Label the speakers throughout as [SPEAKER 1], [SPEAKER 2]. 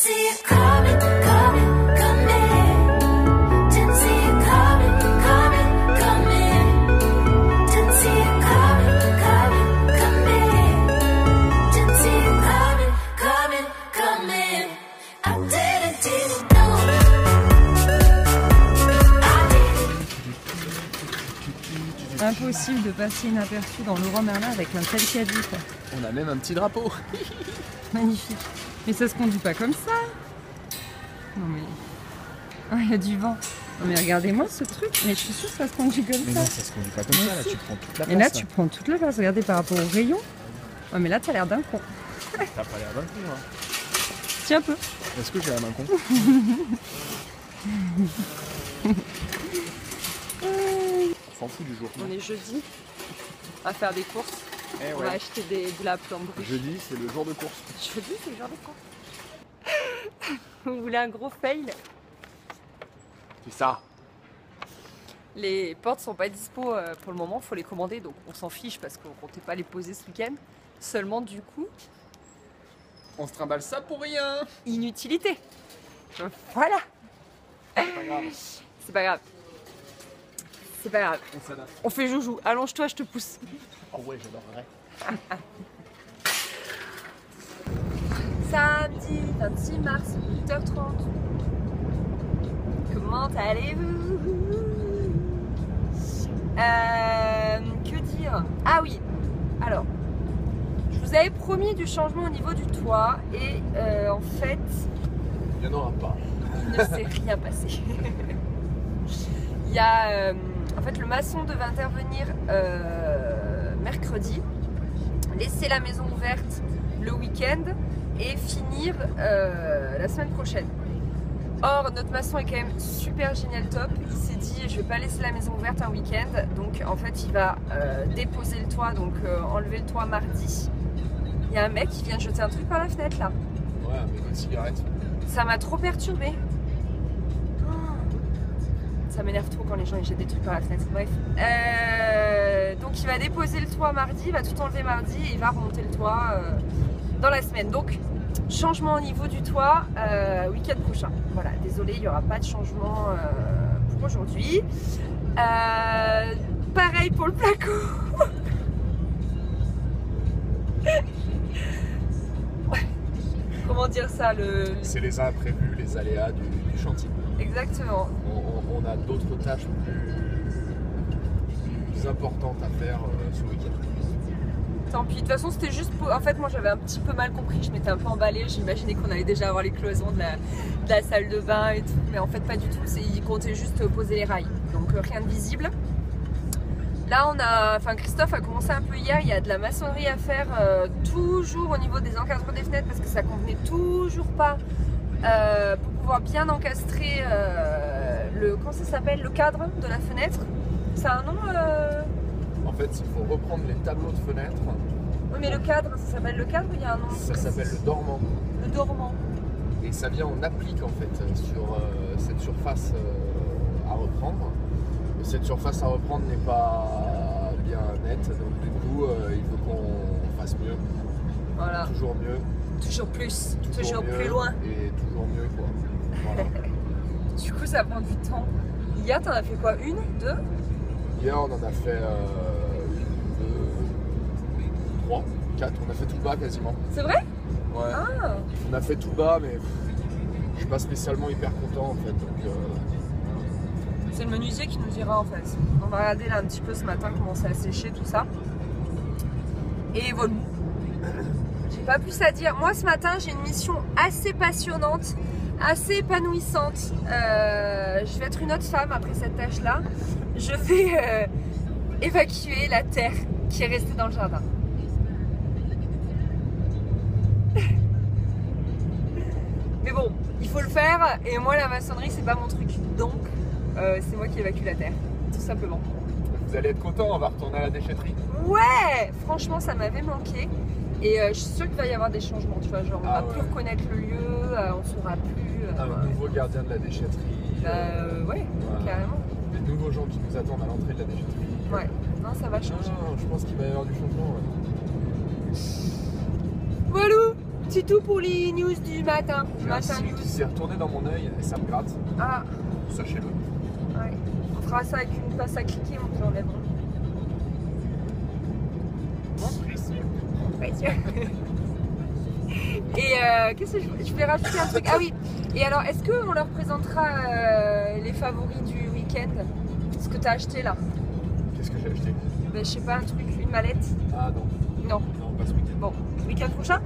[SPEAKER 1] see it coming, coming, coming. Didn't see it coming, coming, coming. Didn't see it coming, coming, coming. Didn't see it coming, coming, coming. I didn't know.
[SPEAKER 2] Impossible de passer inaperçu dans Leroy Merlin avec un tel caddie, quoi.
[SPEAKER 3] On a même un petit drapeau.
[SPEAKER 2] Magnifique. Mais ça se conduit pas comme ça. Non mais... Oh, il y a du vent. Non mais regardez-moi ce truc. Mais je suis sûre que ça se conduit comme
[SPEAKER 3] Mais
[SPEAKER 2] ça.
[SPEAKER 3] non, ça se conduit pas comme ça, là tu prends toute la place.
[SPEAKER 2] Et là tu prends toute la place. Regardez par rapport au rayon. Oh mais là t'as l'air d'un con.
[SPEAKER 3] T'as pas l'air d'un con, hein.
[SPEAKER 2] Tiens un peu.
[SPEAKER 3] Est-ce que j'ai l'air d'un con? On s'en fout du jour.
[SPEAKER 2] On est jeudi. On va faire des courses.
[SPEAKER 3] Eh
[SPEAKER 2] On
[SPEAKER 3] ouais.
[SPEAKER 2] va acheter de la plomberie.
[SPEAKER 3] Jeudi, c'est le jour de course.
[SPEAKER 2] Jeudi c'est le jour de course. Vous voulez un gros fail?
[SPEAKER 3] C'est ça.
[SPEAKER 2] Les portes sont pas dispo pour le moment, faut les commander, donc on s'en fiche parce qu'on comptait pas les poser ce week-end. Seulement du coup,
[SPEAKER 3] On se trimballe ça pour rien.
[SPEAKER 2] inutilité. Voilà.
[SPEAKER 3] C'est pas grave.
[SPEAKER 2] C'est pas grave. C'est pas grave.
[SPEAKER 3] On s'adapte.
[SPEAKER 2] On fait joujou. Allonge-toi, je te pousse.
[SPEAKER 3] Oh ouais, j'adorerais.
[SPEAKER 2] Samedi 26 mars, 8h30. Comment allez-vous? Que dire? Ah oui, alors, je vous avais promis du changement au niveau du toit et en fait,
[SPEAKER 3] Il n'y en aura pas.
[SPEAKER 2] il ne s'est rien passé. Il y a, en fait, le maçon devait intervenir mercredi, laisser la maison ouverte le week-end et finir la semaine prochaine. Or, notre maçon est quand même super génial, top. Il s'est dit, je vais pas laisser la maison ouverte un week-end. Donc, en fait, il va déposer le toit, donc enlever le toit mardi. Il y a un mec qui vient de jeter un truc par la fenêtre, là.
[SPEAKER 3] Ouais, mais une cigarette.
[SPEAKER 2] Ça m'a trop perturbée. Oh. Ça m'énerve trop quand les gens ils jettent des trucs par la fenêtre. Bref. Donc, il va déposer le toit mardi, il va tout enlever mardi et il va remonter le toit dans la semaine. Donc, changement au niveau du toit week-end prochain. Voilà, désolé, il n'y aura pas de changement pour aujourd'hui. Pareil pour le placo. Comment dire ça
[SPEAKER 3] C'est les imprévus, les aléas du chantier.
[SPEAKER 2] Exactement.
[SPEAKER 3] On a d'autres tâches plus importantes à faire ce week-end.
[SPEAKER 2] Tant pis, de toute façon c'était juste pour... En fait moi j'avais un petit peu mal compris, je m'étais un peu emballée, j'imaginais qu'on allait déjà avoir les cloisons de la salle de bain et tout, mais en fait pas du tout, il comptait juste poser les rails, donc rien de visible. Là on a, enfin Christophe a commencé un peu hier, il y a de la maçonnerie à faire toujours au niveau des encadreurs des fenêtres parce que ça convenait toujours pas pour pouvoir bien encastrer comment ça s'appelle, le cadre de la fenêtre. Ça a un nom
[SPEAKER 3] En fait, il faut reprendre les tableaux de fenêtres.
[SPEAKER 2] Oui mais le cadre, ça s'appelle le cadre ou il y a un nom?
[SPEAKER 3] Ça s'appelle le dormant.
[SPEAKER 2] Le dormant.
[SPEAKER 3] Et ça vient en applique en fait sur cette surface à reprendre. Et cette surface à reprendre n'est pas bien nette, donc du coup il faut qu'on fasse mieux.
[SPEAKER 2] Voilà.
[SPEAKER 3] Toujours mieux.
[SPEAKER 2] Toujours plus, toujours
[SPEAKER 3] mieux,
[SPEAKER 2] plus loin.
[SPEAKER 3] Et toujours mieux quoi. Voilà.
[SPEAKER 2] Du coup ça prend du temps. Hier t'en as fait quoi? Une? Deux?
[SPEAKER 3] Hier on en a fait 3, 4, on a fait tout bas quasiment.
[SPEAKER 2] C'est vrai?
[SPEAKER 3] Ouais.
[SPEAKER 2] Ah.
[SPEAKER 3] On a fait tout bas mais je suis pas spécialement hyper content en fait. Donc,
[SPEAKER 2] C'est le menuisier qui nous dira en fait. On va regarder là un petit peu ce matin comment ça a séché tout ça. Et voilà. J'ai pas plus à dire. Moi ce matin j'ai une mission assez passionnante, assez épanouissante. Je vais être une autre femme après cette tâche là. Je vais évacuer la terre qui est restée dans le jardin. Mais bon, il faut le faire et moi la maçonnerie c'est pas mon truc. Donc c'est moi qui évacue la terre, tout simplement.
[SPEAKER 3] vous allez être content, on va retourner à la déchetterie.
[SPEAKER 2] Ouais, franchement ça m'avait manqué. Et je suis sûre qu'il va y avoir des changements, tu vois, genre on va plus reconnaître le lieu, on saura plus...
[SPEAKER 3] Un nouveau gardien de la déchetterie.
[SPEAKER 2] Ouais, carrément.
[SPEAKER 3] Des nouveaux gens qui nous attendent à l'entrée de la déchetterie.
[SPEAKER 2] Ouais, non ça va changer.
[SPEAKER 3] Non, je pense qu'il va y avoir du changement. Ouais.
[SPEAKER 2] Walou. C'est tout pour les news du matin.
[SPEAKER 3] J'ai un
[SPEAKER 2] Matin
[SPEAKER 3] cil
[SPEAKER 2] news.
[SPEAKER 3] qui s'est retourné dans mon œil et ça me gratte.
[SPEAKER 2] Ah,
[SPEAKER 3] Sachez-le.
[SPEAKER 2] ouais. On fera ça avec une passe à cliquer, on te l'enlèvera. Ouais, sûr. Et qu'est-ce que je voulais rajouter un truc. Ah oui. Et alors, est-ce qu'on leur présentera les favoris du week-end? Ce que t'as acheté là?
[SPEAKER 3] Qu'est-ce que j'ai acheté?
[SPEAKER 2] Ben, je sais pas, un truc, une mallette?
[SPEAKER 3] Ah non.
[SPEAKER 2] Non.
[SPEAKER 3] Non, pas ce week-end.
[SPEAKER 2] Bon, week-end prochain?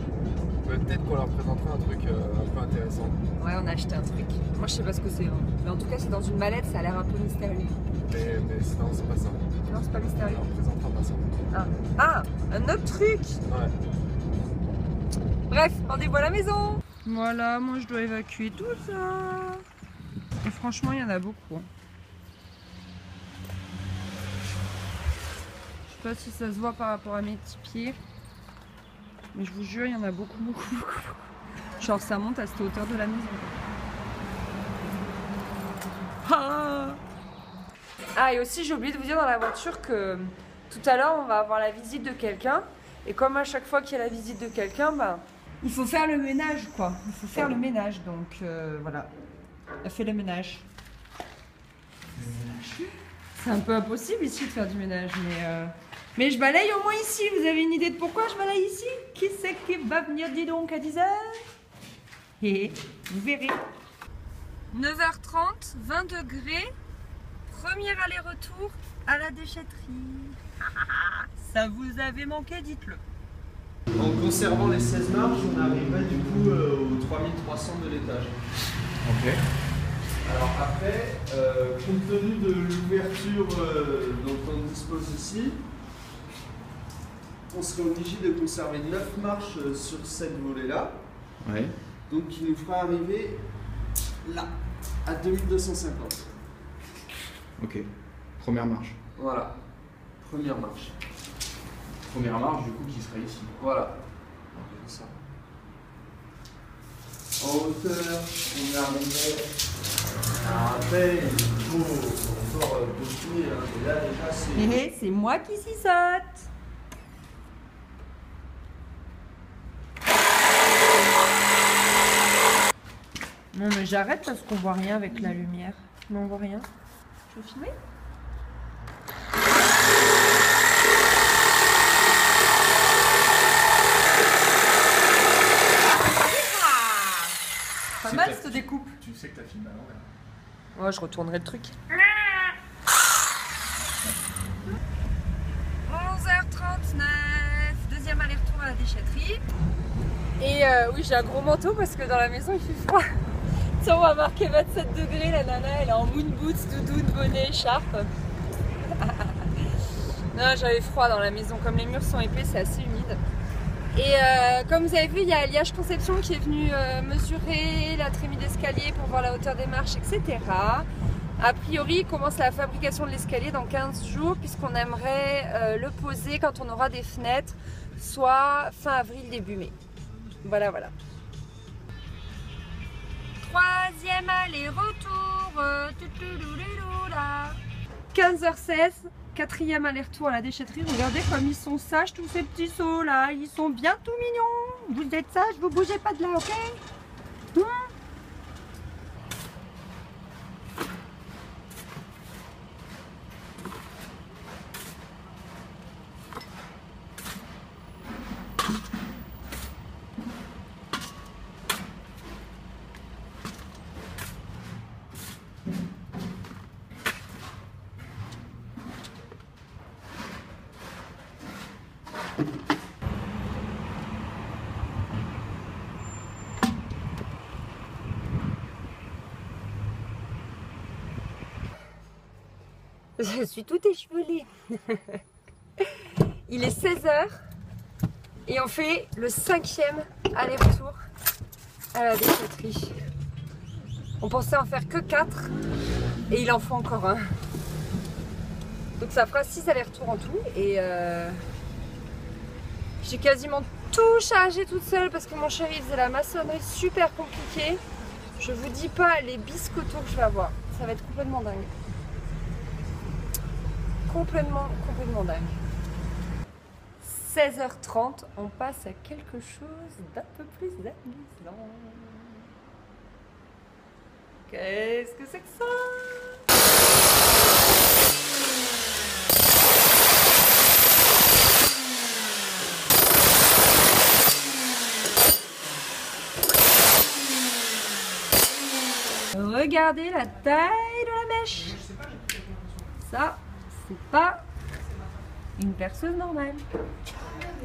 [SPEAKER 3] Peut-être qu'on leur présentera un truc un peu intéressant.
[SPEAKER 2] Ouais, on a acheté un truc. Moi, je sais pas ce que c'est. Hein. Mais en tout cas, c'est dans une mallette, ça a l'air un peu mystérieux.
[SPEAKER 3] Mais non, c'est pas ça.
[SPEAKER 2] Non, c'est pas
[SPEAKER 3] On
[SPEAKER 2] mystérieux.
[SPEAKER 3] leur présentera pas ça.
[SPEAKER 2] Ah, un autre truc.
[SPEAKER 3] Ouais.
[SPEAKER 2] Bref, rendez-vous à la maison. Voilà, moi je dois évacuer tout ça. Et franchement, il y en a beaucoup. Je sais pas si ça se voit par rapport à mes petits pieds. Mais je vous jure, il y en a beaucoup, beaucoup, beaucoup. Genre ça monte à cette hauteur de la maison. Ah, et aussi j'ai oublié de vous dire dans la voiture que tout à l'heure on va avoir la visite de quelqu'un. Et comme à chaque fois qu'il y a la visite de quelqu'un, ben, il faut faire le ménage quoi. Il faut faire le ménage, donc voilà. Elle fait le ménage. C'est un peu impossible ici de faire du ménage, mais je balaye au moins ici. Vous avez une idée de pourquoi je balaye ici? Qui c'est qui va venir, dis donc, à 10h? Et vous verrez. 9h30, 20 degrés. Premier aller-retour à la déchetterie. Ça vous avait manqué, dites-le.
[SPEAKER 4] En conservant les 16 marches, on arriverait du coup aux 3300 de l'étage.
[SPEAKER 3] Ok.
[SPEAKER 4] Alors après, compte tenu de l'ouverture dont on dispose ici, on serait obligé de conserver 9 marches sur cette volée-là.
[SPEAKER 5] Ouais.
[SPEAKER 4] Donc qui nous fera arriver là, à 2250.
[SPEAKER 5] Ok. Première marche.
[SPEAKER 4] Voilà, première marche.
[SPEAKER 5] Première marche, du coup, qui serait ici.
[SPEAKER 4] Voilà. C'est ça. En hauteur, on arrivait. Alors après, il faut encore continuer. Hein. Et là, déjà, c'est.
[SPEAKER 2] C'est moi qui s'y saute. Non mais j'arrête parce qu'on voit rien avec la lumière. Mais on voit rien. Je vais filmer? Pas mal cette découpe.
[SPEAKER 3] Tu sais que t'as filmé à l'envers.
[SPEAKER 2] Ouais, je retournerai le truc. 11h39, deuxième aller-retour à la déchetterie. Et oui, j'ai un gros manteau parce que dans la maison il fait froid. Tiens, on va marquer 27 degrés, la nana elle est en moon boots, doudoune, bonnet, écharpe. Non, j'avais froid dans la maison, comme les murs sont épais, c'est assez humide. Et comme vous avez vu, il y a Alliage Conception qui est venu mesurer la trémie d'escalier pour voir la hauteur des marches, etc. A priori, il commence la fabrication de l'escalier dans 15 jours puisqu'on aimerait le poser quand on aura des fenêtres, soit fin avril, début mai. Voilà, voilà. Troisième aller-retour. 15h16. Quatrième aller-retour à la déchetterie. Regardez comme ils sont sages tous ces petits seaux là. Ils sont bien tout mignons. Vous êtes sages, vous bougez pas de là, ok? Je suis tout échevelée. Il est 16h et on fait le 5e aller-retour à la déchetterie. On pensait en faire que 4 et il en faut encore un. Donc ça fera 6 allers-retours en tout et j'ai quasiment tout chargé toute seule parce que mon chéri faisait la maçonnerie super compliquée. Je vous dis pas les biscottos que je vais avoir. Ça va être complètement dingue. Complètement dingue. 16h30, on passe à quelque chose d'un peu plus amusant. Qu'est-ce que c'est que ça? Regardez la taille de la mèche. Ça, c'est pas une perceuse normale. «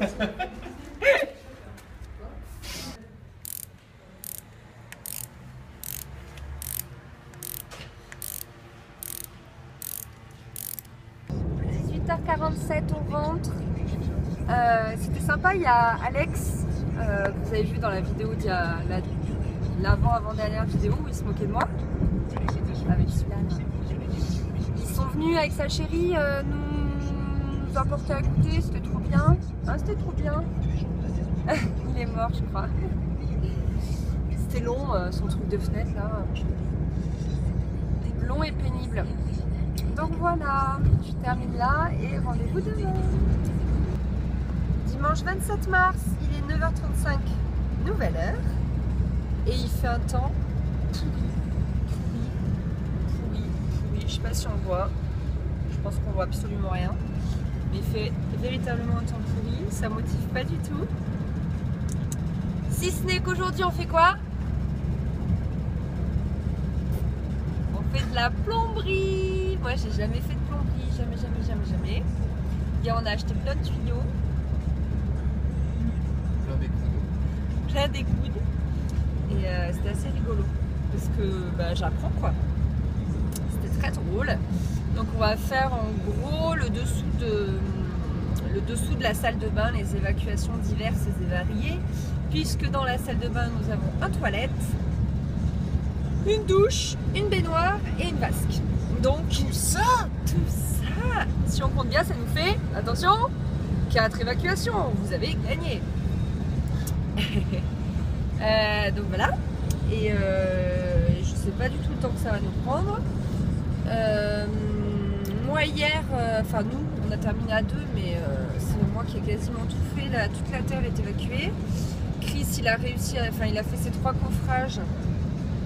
[SPEAKER 2] 18h47, on rentre. C'était sympa, il y a Alex, vous avez vu dans la vidéo, il y a l'avant-avant-dernière vidéo où il se moquait de moi. Avec celui-là. Ils sont venus avec sa chérie nous apporter à goûter, c'était trop bien. Ah, c'était trop bien. Il est mort, je crois. C'était long, son truc de fenêtre là. Long et pénible. Donc voilà, je termine là et rendez-vous demain. Dimanche 27 mars, il est 9h35, nouvelle heure. Et il fait un temps pourri. Je sais pas si on le voit. Je pense qu'on voit absolument rien. Mais il fait véritablement un temps pourri. Ça motive pas du tout. Si ce n'est qu'aujourd'hui, on fait quoi? On fait de la plomberie. Moi, j'ai jamais fait de plomberie. Jamais. Et on a acheté plein de tuyaux. Plein d'écoudes. Et c'était assez rigolo. Parce que j'apprends quoi. C'était très drôle. Donc on va faire en gros le dessous de la salle de bain, les évacuations diverses et variées, puisque dans la salle de bain nous avons une toilette, une douche, une baignoire et une vasque. Donc tout ça, si on compte bien, ça nous fait, attention, 4 évacuations, vous avez gagné. Donc voilà, et je sais pas du tout le temps que ça va nous prendre. Moi hier, nous on a terminé à 2, mais c'est moi qui ai quasiment tout fait, toute la terre est évacuée. Chris il a réussi, il a fait ses 3 coffrages.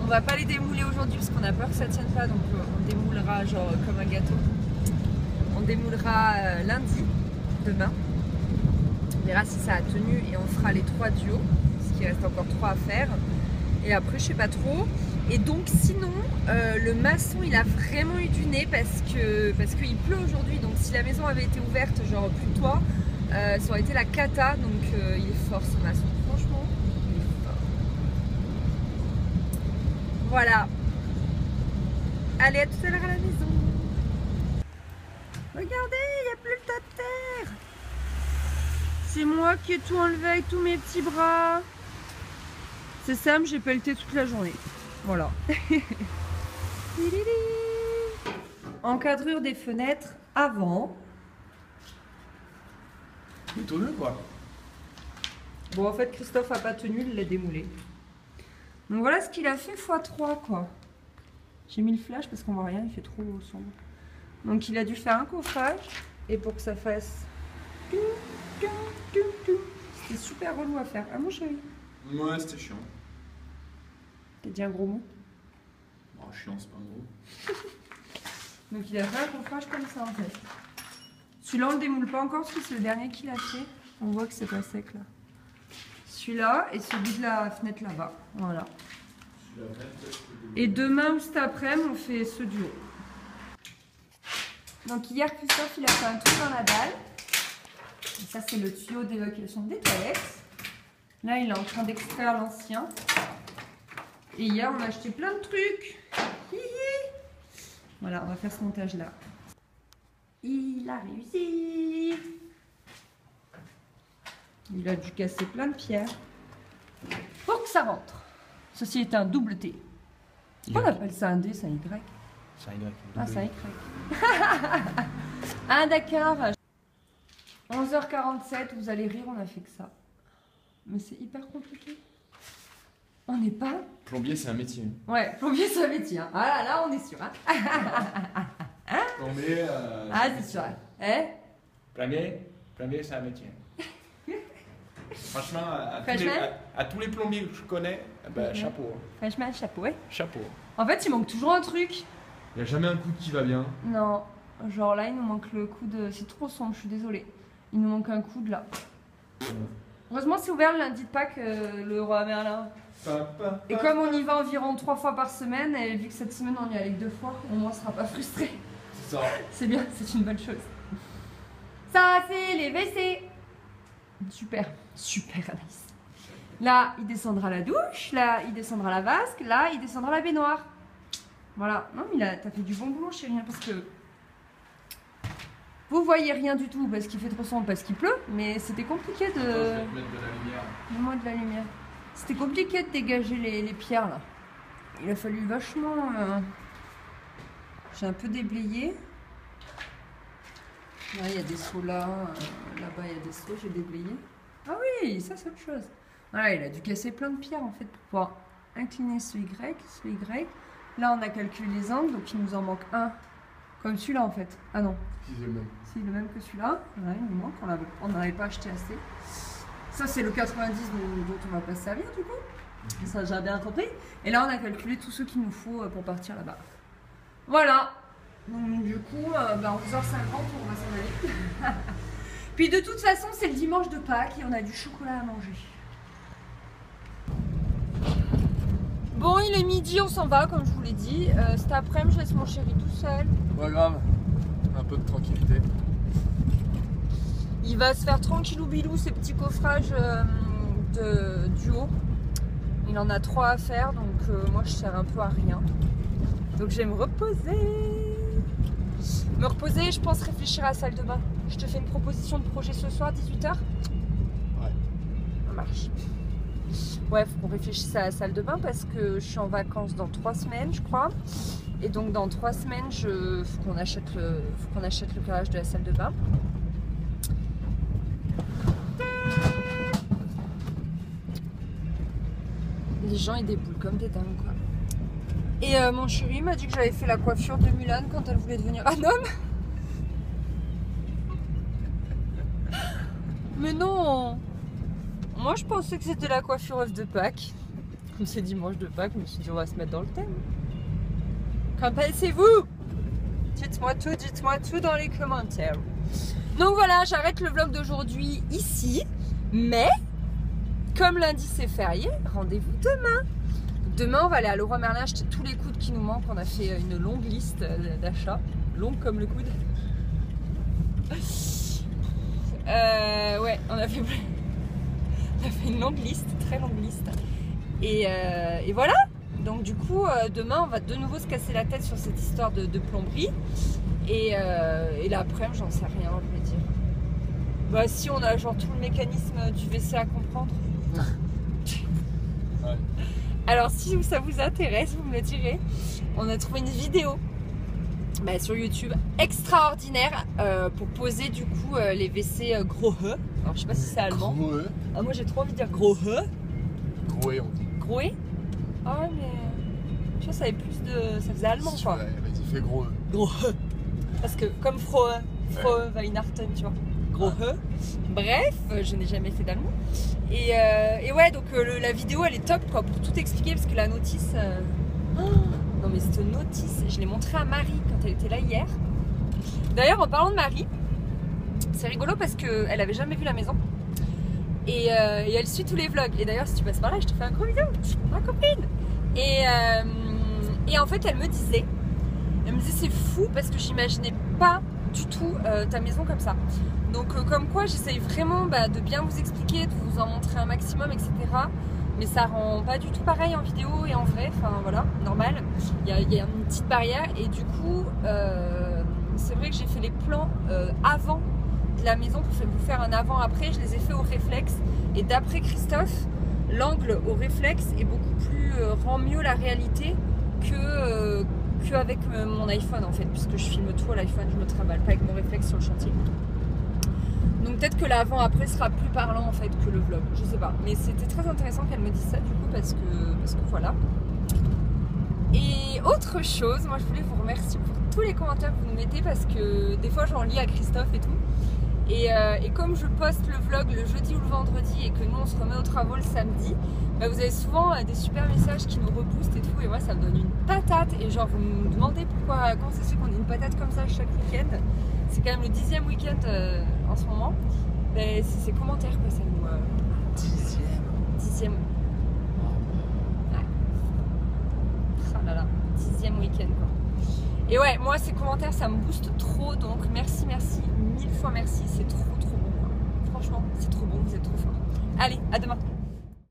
[SPEAKER 2] On va pas les démouler aujourd'hui parce qu'on a peur que ça tienne pas, donc on démoulera genre comme un gâteau. On démoulera lundi, demain. On verra si ça a tenu et on fera les 3 duos, parce qu'il reste encore 3 à faire. Et après je sais pas trop. Et donc sinon le maçon il a vraiment eu du nez parce qu'il pleut aujourd'hui, donc si la maison avait été ouverte genre plus toit, ça aurait été la cata, donc il est fort ce maçon, franchement il est fort. Voilà, allez, à tout à l'heure à la maison. Regardez, il n'y a plus le tas de terre. C'est moi qui ai tout enlevé avec tous mes petits bras. C'est simple, j'ai pelleté toute la journée. Voilà. Encadrure des fenêtres avant.
[SPEAKER 5] Étonneux quoi.
[SPEAKER 2] Bon, en fait, Christophe a pas tenu, il l'a démoulé. Donc voilà ce qu'il a fait x3 quoi. J'ai mis le flash parce qu'on voit rien, il fait trop sombre. Donc il a dû faire un coffrage et pour que ça fasse. C'était super relou à faire. Ah mon chéri.
[SPEAKER 5] Ouais, c'était chiant.
[SPEAKER 2] T'as dit un gros mot?
[SPEAKER 5] Oh, chiant, c'est pas un gros.
[SPEAKER 2] Donc il a fait un coffrage comme ça en fait. Celui-là on le démoule pas encore parce que c'est le dernier qu'il a fait. On voit que c'est pas sec là. Celui-là et celui de la fenêtre là-bas. Voilà. Et demain ou cet après-midi on fait ce duo. Donc hier Christophe il a fait un trou dans la dalle. Et ça c'est le tuyau d'évacuation des toilettes. Là il est en train d'extraire l'ancien. Et hier on a acheté plein de trucs. Voilà, on va faire ce montage là. Il a réussi. Il a dû casser plein de pierres pour que ça rentre. Ceci est un double T. On appelle ça un D, c'est un Y.
[SPEAKER 5] C'est un Y.
[SPEAKER 2] Ah, c'est un Y. Ah d'accord. 11h47, vous allez rire, on a fait que ça. Mais c'est hyper compliqué. On n'est pas...
[SPEAKER 5] Plombier, c'est un métier.
[SPEAKER 2] Ouais, plombier, c'est un métier. Hein. Ah là, on est sûr. Hein.
[SPEAKER 5] Plombier,
[SPEAKER 2] ah, c'est sûr. Eh
[SPEAKER 5] plombier, c'est un métier. Franchement,
[SPEAKER 2] Franchement
[SPEAKER 5] à tous les plombiers que je connais, bah,
[SPEAKER 2] Mhm.
[SPEAKER 5] chapeau. hein.
[SPEAKER 2] Franchement, chapeau, ouais.
[SPEAKER 5] Chapeau.
[SPEAKER 2] En fait, il manque toujours un truc.
[SPEAKER 5] Il n'y a jamais un coude qui va bien.
[SPEAKER 2] Non, genre là, il nous manque le coude. C'est trop sombre, je suis désolée. Il nous manque un coude là. Heureusement, c'est ouvert le lundi de Pâques, le Roi Merlin. Et comme on y va environ 3 fois par semaine, et vu que cette semaine on y allait que 2 fois, au moins on sera pas frustré.
[SPEAKER 5] C'est ça.
[SPEAKER 2] C'est bien, c'est une bonne chose. Ça, c'est les WC. Super, super Anaïs. Là, il descendra la douche, là, il descendra la vasque, là, il descendra la baignoire. Voilà. Non, mais t'as fait du bon boulot, chérie, parce que vous voyez rien du tout parce qu'il fait trop sombre, parce qu'il pleut, mais c'était compliqué
[SPEAKER 5] Je
[SPEAKER 2] de.
[SPEAKER 5] vais te mettre de la lumière.
[SPEAKER 2] Mets-moi de la lumière. C'était compliqué de dégager les pierres là. Il a fallu vachement. J'ai un peu déblayé. Là, il y a des seaux là. Là-bas, il y a des seaux, j'ai déblayé. Ah oui, ça c'est autre chose. Voilà, il a dû casser plein de pierres en fait pour pouvoir incliner ce Y, ce Y. Là, on a calculé les angles, donc il nous en manque un. Comme celui-là en fait. Ah non,
[SPEAKER 3] Si c'est le même.
[SPEAKER 2] c'est le même que celui-là. Ouais, il nous manque, on n'avait pas acheté assez. Ça, c'est le 90 dont on va pas se servir du coup. Ça, j'ai bien compris. Et là, on a calculé tout ce qu'il nous faut pour partir là-bas. Voilà. Donc, du coup, à 11h50, on va s'en aller. Puis, de toute façon, c'est le dimanche de Pâques et on a du chocolat à manger. Bon, il est midi, on s'en va, comme je vous l'ai dit. Cet après-midi, je laisse mon chéri tout seul.
[SPEAKER 3] Pas grave. Un peu de tranquillité.
[SPEAKER 2] Il va se faire tranquillou bilou ces petits coffrages du haut. Il en a 3 à faire, donc moi je sers un peu à rien. Donc je vais me reposer. Me reposer, je pense réfléchir à la salle de bain. Je te fais une proposition de projet ce soir, 18h.
[SPEAKER 3] Ouais.
[SPEAKER 2] Ça marche. Ouais, faut qu'on réfléchisse à la salle de bain parce que je suis en vacances dans 3 semaines, je crois. Et donc dans 3 semaines, faut qu'on achète le carrelage de la salle de bain. Les gens ils déboulent comme des dingues quoi. Et mon chéri m'a dit que j'avais fait la coiffure de Mulan quand elle voulait devenir un homme. Mais non. Moi je pensais que c'était la coiffure œuf de Pâques. Comme c'est dimanche de Pâques, je me suis dit on va se mettre dans le thème. Qu'en pensez-vous? Dites-moi tout dans les commentaires. Donc voilà, j'arrête le vlog d'aujourd'hui ici. Mais comme lundi c'est férié, rendez-vous demain. Demain on va aller à Leroy Merlin acheter tous les coudes qui nous manquent. On a fait une longue liste d'achats. Longue comme le coude. Ouais, on a fait une longue liste, très longue liste. Et voilà. Donc du coup, demain on va de nouveau se casser la tête sur cette histoire de plomberie. Et l'après-midi, j'en sais rien, je vais dire. Bah si on a genre tout le mécanisme du WC à comprendre.
[SPEAKER 3] Ouais.
[SPEAKER 2] Alors si ça vous intéresse, vous me le direz. On a trouvé une vidéo sur YouTube extraordinaire pour poser du coup les WC gros E. Alors je sais pas si c'est allemand.
[SPEAKER 3] Gros E.
[SPEAKER 2] Ah, moi j'ai trop envie de dire gros E.
[SPEAKER 3] Gros E, on dit.
[SPEAKER 2] Gros E. Ah ouais mais je sais ça avait plus de. Ça faisait allemand quoi.
[SPEAKER 3] Ouais, vas-y, fais gros E.
[SPEAKER 2] Gros E. Parce que comme Frohe Weihnachten, tu vois. Gros E. Bref, je n'ai jamais fait d'allemand. Et ouais, donc la vidéo elle est top quoi, pour tout expliquer parce que la notice. Non mais cette notice, je l'ai montrée à Marie quand elle était là hier. D'ailleurs, en parlant de Marie, c'est rigolo parce qu'elle avait jamais vu la maison. Et elle suit tous les vlogs. Et d'ailleurs, si tu passes par là, je te fais un gros vidéo, ma copine. Et en fait, elle me disait c'est fou parce que j'imaginais pas du tout ta maison comme ça. Donc comme quoi j'essaye vraiment de bien vous expliquer, de vous en montrer un maximum, etc. Mais ça rend pas du tout pareil en vidéo et en vrai, enfin voilà, normal. Il y a une petite barrière et du coup, c'est vrai que j'ai fait les plans avant de la maison pour vous faire un avant-après. Je les ai fait au réflexe et d'après Christophe, l'angle au réflexe est beaucoup plus rend mieux la réalité qu'avec mon iPhone en fait, puisque je filme tout à l'iPhone, je me trimballe pas avec mon réflexe sur le chantier. Donc peut-être que l'avant-après sera plus parlant en fait que le vlog, je sais pas. Mais c'était très intéressant qu'elle me dise ça du coup parce que voilà. Et autre chose, moi je voulais vous remercier pour tous les commentaires que vous nous mettez parce que des fois j'en lis à Christophe et tout. Et comme je poste le vlog le jeudi ou le vendredi et que nous on se remet aux travaux le samedi, bah vous avez souvent des super messages qui nous reboostent et tout, et moi ça me donne une patate. Et genre vous me demandez pourquoi, comment ça se fait qu'on ait une patate comme ça chaque week-end. C'est quand même le 10e week-end en ce moment. Mais c'est ces commentaires que ça nous... 10e. Ouais. Ah là là, 10e week-end quoi. Et ouais, moi ces commentaires ça me booste trop, donc merci, 1000 fois merci, c'est trop bon quoi. Franchement, c'est trop bon, vous êtes trop forts. Allez, à demain.